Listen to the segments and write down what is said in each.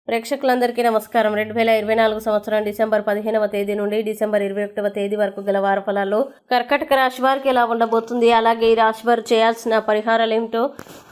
ప్రేక్షకులందరికీ నమస్కారం. 2024 సంవత్సరం డిసెంబర్ 15వ తేదీ నుండి డిసెంబర్ 21వ తేదీ వరకు గల వార ఫలాల్లో కర్కాటక రాశి వారికి ఎలా ఉండబోతుంది, అలాగే ఈ రాశి వారు చేయాల్సిన పరిహారాలు ఏమిటో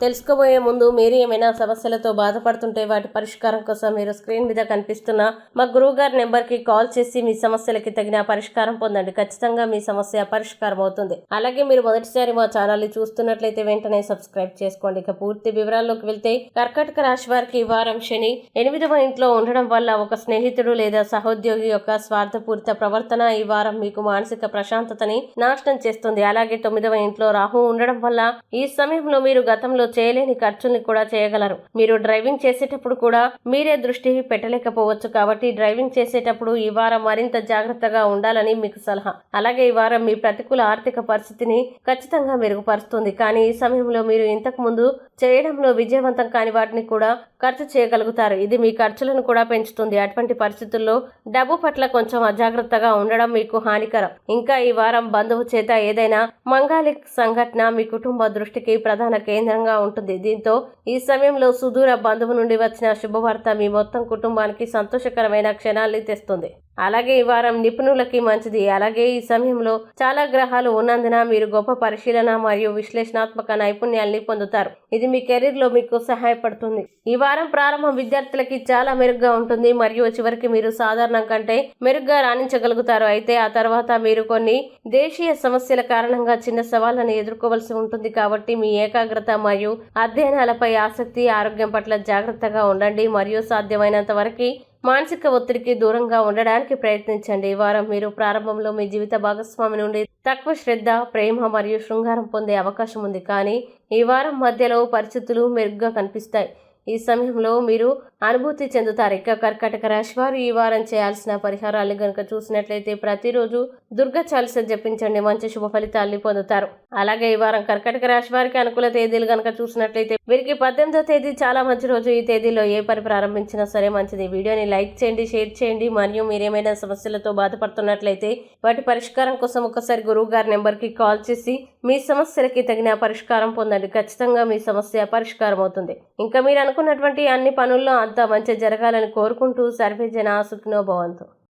తెలుసుకోబోయే ముందు మీరు ఏమైనా సమస్యలతో బాధపడుతుంటే వాటి పరిష్కారం కోసం మీరు స్క్రీన్ మీద కనిపిస్తున్న మా గురువు గారి నెంబర్కి కాల్ చేసి మీ సమస్యలకి తగిన పరిష్కారం పొందండి. ఖచ్చితంగా మీ సమస్య పరిష్కారం అవుతుంది. అలాగే మీరు మొదటిసారి మా ఛానల్ని చూస్తున్నట్లయితే వెంటనే సబ్స్క్రైబ్ చేసుకోండి. ఇక పూర్తి వివరాల్లోకి వెళ్తే కర్కాటక రాశి వారికి ఈ వారం శని 8వ ఇంట్లో ఉండడం వల్ల ఒక స్నేహితుడు లేదా సహోద్యోగి యొక్క స్వార్థపూరిత ప్రవర్తన ఈ వారం మీకు మానసిక ప్రశాంతతని నాశనం చేస్తుంది. అలాగే 9వ ఇంట్లో రాహు ఉండడం వల్ల ఈ సమయంలో మీరు గతంలో చేయలేని ఖర్చుల్ని కూడా చేయగలరు. మీరు డ్రైవింగ్ చేసేటప్పుడు కూడా మీరే దృష్టి పెట్టలేకపోవచ్చు. కాబట్టి డ్రైవింగ్ చేసేటప్పుడు ఈ వారం మరింత జాగ్రత్తగా ఉండాలని మీకు సలహా. అలాగే ఈ వారం మీ ప్రతికూల ఆర్థిక పరిస్థితిని ఖచ్చితంగా మెరుగుపరుస్తుంది. కానీ ఈ సమయంలో మీరు ఇంతకు ముందు చేయడంలో విజయవంతం కాని వాటిని కూడా ఖర్చు చేయగలుగుతారు. ఇది మీ ఖర్చులను కూడా పెంచుతుంది. అటువంటి పరిస్థితుల్లో డబ్బు పట్ల కొంచెం అజాగ్రత్తగా ఉండడం మీకు హానికరం. ఇంకా ఈ వారం బంధువు చేత ఏదైనా మంగళిక సంఘటన మీ కుటుంబ దృష్టికి ప్రధాన కేంద్రంగా ఉంటుంది. దీంతో ఈ సమయంలో సుదూర బంధువు నుండి వచ్చిన శుభవార్త మీ మొత్తం కుటుంబానికి సంతోషకరమైన క్షణాల్ని తెస్తుంది. అలాగే ఈ వారం నిపుణులకి మంచిది. అలాగే ఈ సమయంలో చాలా గ్రహాలు ఉన్నందున మీరు గొప్ప పరిశీలన మరియు విశ్లేషణాత్మక నైపుణ్యాల్ని పొందుతారు. ఇది మీ కెరీర్ లో మీకు సహాయపడుతుంది. ఈ వారం ప్రారంభం విద్యార్థులకి చాలా మెరుగ్గా ఉంటుంది మరియు చివరికి మీరు సాధారణం కంటే మెరుగ్గా రాణించగలుగుతారు. అయితే ఆ తర్వాత మీరు కొన్ని దేశీయ సమస్యల కారణంగా చిన్న సవాళ్లను ఎదుర్కోవలసి ఉంటుంది. కాబట్టి మీ ఏకాగ్రత మరియు అధ్యయనాలపై ఆసక్తి, ఆరోగ్యం పట్ల జాగ్రత్తగా ఉండండి మరియు సాధ్యమైనంత వరకు మానసిక ఒత్తిడికి దూరంగా ఉండడానికి ప్రయత్నించండి. ఈ వారం మీరు ప్రారంభంలో మీ జీవిత భాగస్వామి నుండి తక్కువ శ్రద్ధ, ప్రేమ మరియు శృంగారం పొందే అవకాశం ఉంది. కానీ ఈ వారం మధ్యలో పరిస్థితులు మెరుగ్గా కనిపిస్తాయి. ఈ సమయంలో మీరు అనుభూతి చెందుతారు. ఇక కర్కాటక రాశి వారు ఈ వారం చేయాల్సిన పరిహారాలు గనుక చూసినట్లయితే ప్రతిరోజు దుర్గా చాలీస జపించండి, మంచి శుభ ఫలితాల్ని పొందుతారు. అలాగే ఈ వారం కర్కాటక రాశి వారికి అనుకూల తేదీలు గనుక చూసినట్లయితే వీరికి 18వ తేదీ చాలా మంచి రోజు. ఈ తేదీలో ఏ పని ప్రారంభించినా సరే మంచిది. వీడియోని లైక్ చేయండి, షేర్ చేయండి మరియు మీరేమైనా సమస్యలతో బాధపడుతున్నట్లయితే వాటి పరిష్కారం కోసం ఒకసారి గురువు గారి నెంబర్కి కాల్ చేసి మీ సమస్యలకి తగిన పరిష్కారం పొందండి. ఖచ్చితంగా మీ సమస్య పరిష్కారం అవుతుంది. ఇంకా మీరు అనుకున్నటువంటి అన్ని పనుల్లో అంతా మంచి జరగాలని కోరుకుంటూ సర్వే జన సుఖినో భవంతు.